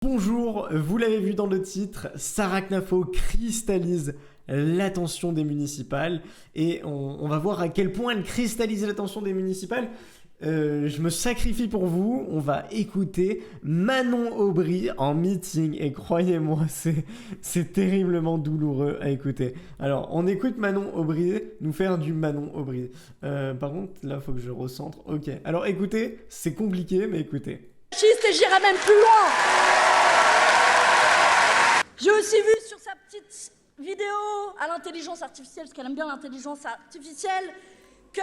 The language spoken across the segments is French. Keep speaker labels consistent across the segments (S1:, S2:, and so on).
S1: Bonjour, vous l'avez vu dans le titre, Sarah Knafo cristallise l'attention des municipales et on va voir à quel point elle cristallise l'attention des municipales. Je me sacrifie pour vous, on va écouter Manon Aubry en meeting et croyez-moi c'est terriblement douloureux à écouter. Alors on écoute Manon Aubry nous faire du Manon Aubry. Par contre là faut que je recentre, ok. Alors écoutez, c'est compliqué mais écoutez.
S2: Et j'irai même plus loin. J'ai aussi vu sur sa petite vidéo à l'intelligence artificielle, parce qu'elle aime bien l'intelligence artificielle, que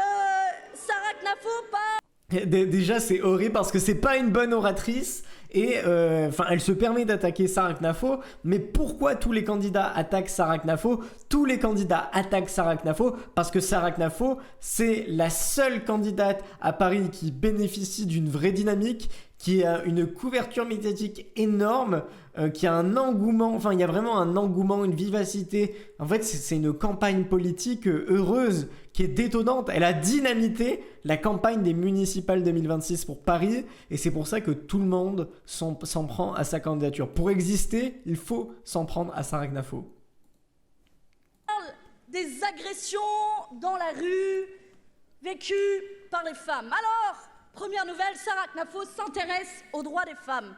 S2: Sarah Knafo
S1: Déjà c'est horrible parce que c'est pas une bonne oratrice et elle se permet d'attaquer Sarah Knafo, mais pourquoi tous les candidats attaquent Sarah Knafo? Tous les candidats attaquent Sarah Knafo parce que Sarah Knafo c'est la seule candidate à Paris qui bénéficie d'une vraie dynamique, qui a une couverture médiatique énorme, qui a un engouement, enfin il y a vraiment un engouement, une vivacité. En fait c'est une campagne politique heureuse, qui est détonnante. Elle a dynamité la campagne des municipales 2026 pour Paris et c'est pour ça que tout le monde s'en prend à sa candidature. Pour exister, il faut s'en prendre à Sarah Knafo.
S2: parle des agressions dans la rue vécues par les femmes. Alors, première nouvelle, Sarah Knafo s'intéresse aux droits des femmes.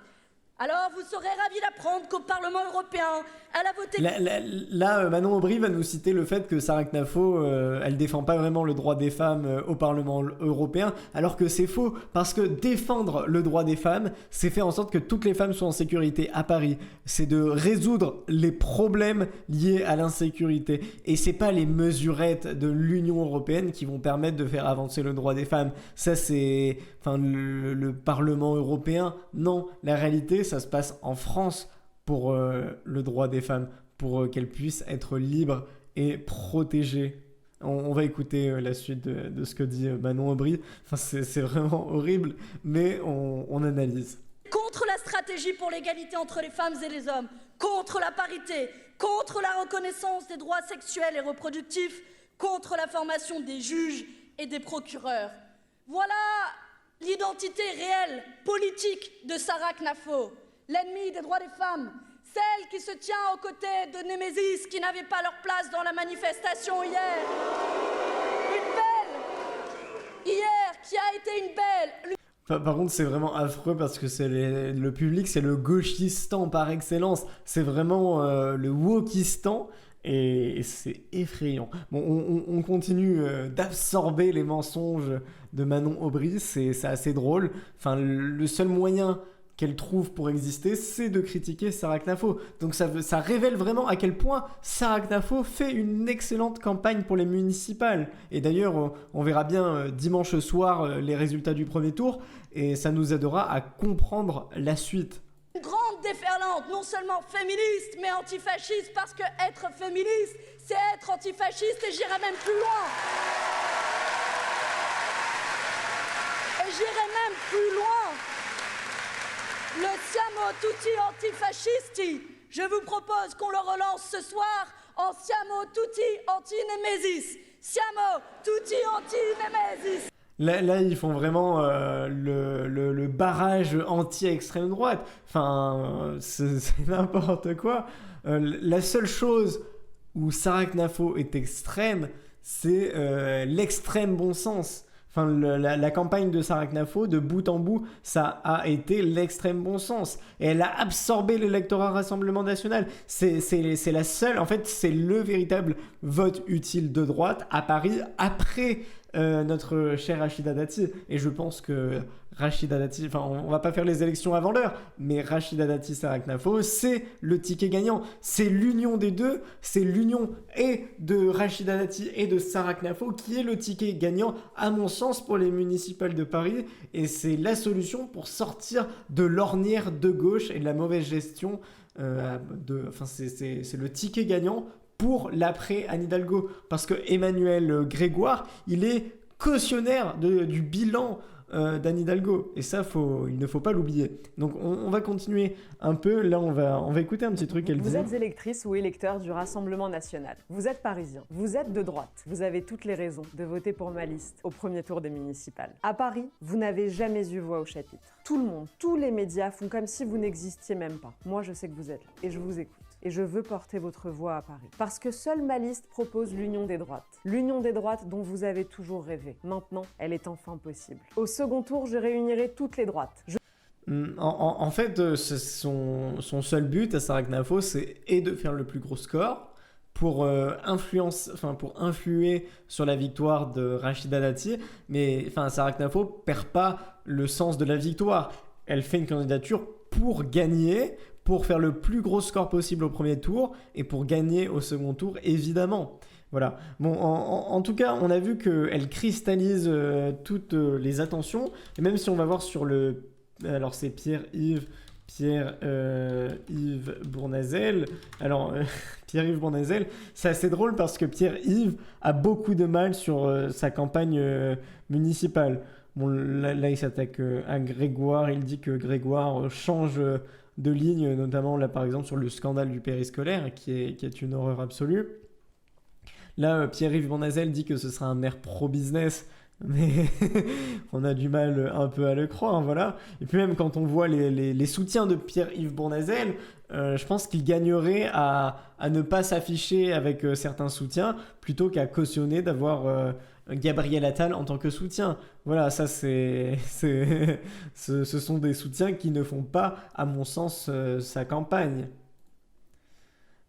S2: Alors, vous serez ravis d'apprendre qu'au Parlement européen, elle a voté...
S1: Là, Manon Aubry va nous citer le fait que Sarah Knafo, elle défend pas vraiment le droit des femmes au Parlement européen, alors que c'est faux, parce que défendre le droit des femmes, c'est faire en sorte que toutes les femmes soient en sécurité à Paris. C'est de résoudre les problèmes liés à l'insécurité. Et c'est pas les mesurettes de l'Union européenne qui vont permettre de faire avancer le droit des femmes. Ça, c'est... le Parlement européen, non. La réalité, ça se passe en France pour le droit des femmes, pour qu'elles puissent être libres et protégées. On va écouter la suite de ce que dit Manon Aubry. Enfin, c'est vraiment horrible, mais on analyse.
S2: Contre la stratégie pour l'égalité entre les femmes et les hommes, contre la parité, contre la reconnaissance des droits sexuels et reproductifs, contre la formation des juges et des procureurs. Voilà l'identité réelle, politique de Sarah Knafo, l'ennemie des droits des femmes, celle qui se tient aux côtés de Némésis qui n'avaient pas leur place dans la manifestation hier. Une belle, hier, qui a été une belle...
S1: Par contre, c'est vraiment affreux parce que c'est le public, c'est le gauchistan par excellence. C'est vraiment le wokistan et c'est effrayant. Bon, on continue d'absorber les mensonges de Manon Aubry, c'est assez drôle. Enfin, le seul moyen qu'elle trouve pour exister, c'est de critiquer Sarah Knafo. Donc ça révèle vraiment à quel point Sarah Knafo fait une excellente campagne pour les municipales. Et d'ailleurs, on verra bien dimanche soir les résultats du premier tour, et ça nous aidera à comprendre la suite.
S2: Une grande déferlante, non seulement féministe, mais antifasciste, parce que être féministe, c'est être antifasciste, et j'irai même plus loin. Et j'irai même plus loin. Le Siamo tutti antifascisti. Je vous propose qu'on le relance ce soir en Siamo tutti anti-Némésis. Siamo tutti anti-Némésis.
S1: Là, ils font vraiment le barrage anti-extrême droite. Enfin, c'est n'importe quoi. La seule chose où Sarah Knafo est extrême, c'est l'extrême bon sens. Enfin, la campagne de Sarah Knafo, de bout en bout, ça a été l'extrême bon sens. Et elle a absorbé l'électorat Rassemblement National. C'est la seule, en fait, c'est le véritable vote utile de droite à Paris après notre cher Rachida Dati. Et je pense que Rachida Dati, enfin, on va pas faire les élections avant l'heure, mais Rachida Dati, Sarah Knafo, c'est le ticket gagnant. C'est l'union des deux, c'est l'union et de Rachida Dati et de Sarah Knafo qui est le ticket gagnant, à mon sens, pour les municipales de Paris. Et c'est la solution pour sortir de l'ornière de gauche et de la mauvaise gestion. C'est le ticket gagnant pour l'après Anne Hidalgo. Parce que Emmanuel Grégoire, il est cautionnaire du bilan d'Anne Hidalgo. Et ça, il ne faut pas l'oublier. Donc on va continuer un peu. Là, on va écouter un petit truc qu'elle dit.
S3: Vous êtes électrice ou électeur du Rassemblement national. Vous êtes parisien. Vous êtes de droite. Vous avez toutes les raisons de voter pour ma liste au premier tour des municipales. À Paris, vous n'avez jamais eu voix au chapitre. Tout le monde, tous les médias font comme si vous n'existiez même pas. Moi, je sais que vous êtes là et je vous écoute. Et je veux porter votre voix à Paris. Parce que seule ma liste propose l'union des droites. L'union des droites dont vous avez toujours rêvé. Maintenant, elle est enfin possible. Au second tour, je réunirai toutes les droites.
S1: En fait, son seul but à Sarah Knafo, c'est de faire le plus gros score pour influer sur la victoire de Rachida Dati. Mais Sarah Knafo perd pas le sens de la victoire. Elle fait une candidature pour gagner, pour faire le plus gros score possible au premier tour et pour gagner au second tour, évidemment. Voilà. Bon, en tout cas, on a vu qu'elle cristallise toutes les attentions. Et même si on va voir sur le... Alors, c'est Pierre-Yves Bournazel. Alors, Pierre-Yves Bournazel, c'est assez drôle parce que Pierre-Yves a beaucoup de mal sur sa campagne municipale. Bon, là il s'attaque à Grégoire. Il dit que Grégoire change de ligne, notamment là par exemple sur le scandale du périscolaire, qui est une horreur absolue. Là, Pierre-Yves Bournazel dit que ce sera un maire pro-business, mais on a du mal un peu à le croire, voilà. Et puis même quand on voit les soutiens de Pierre-Yves Bournazel, je pense qu'il gagnerait à ne pas s'afficher avec certains soutiens, plutôt qu'à cautionner d'avoir Gabriel Attal en tant que soutien. Voilà, ça ce sont des soutiens qui ne font pas, à mon sens, sa campagne.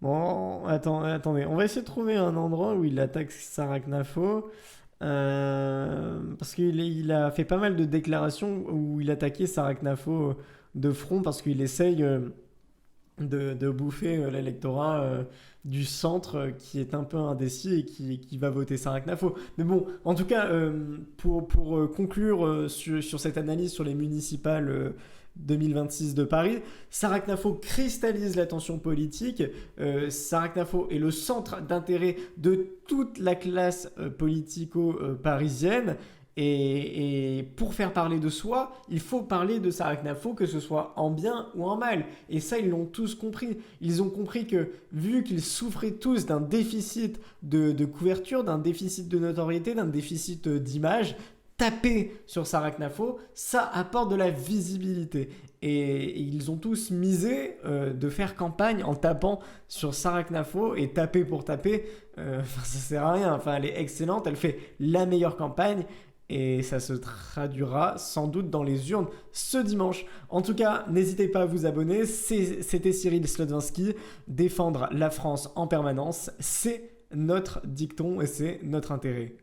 S1: Bon, attendez, on va essayer de trouver un endroit où il attaque Sarah Knafo. Parce qu'il a fait pas mal de déclarations où il attaquait Sarah Knafo de front parce qu'il essaye de bouffer l'électorat du centre qui est un peu indécis et qui va voter Sarah Knafo. Mais bon, en tout cas, pour conclure sur cette analyse sur les municipales 2026 de Paris, Sarah Knafo cristallise l'attention politique. Sarah Knafo est le centre d'intérêt de toute la classe politico-parisienne. Et pour faire parler de soi, il faut parler de Sarah Knafo, que ce soit en bien ou en mal. Et ça, ils l'ont tous compris. Ils ont compris que, vu qu'ils souffraient tous d'un déficit de couverture, d'un déficit de notoriété, d'un déficit d'image, taper sur Sarah Knafo, ça apporte de la visibilité. Et ils ont tous misé de faire campagne en tapant sur Sarah Knafo, et taper pour taper, ça sert à rien. Elle est excellente, elle fait la meilleure campagne. Et ça se traduira sans doute dans les urnes ce dimanche. En tout cas, n'hésitez pas à vous abonner. C'était Cyril Slotwinski. Défendre la France en permanence, c'est notre dicton et c'est notre intérêt.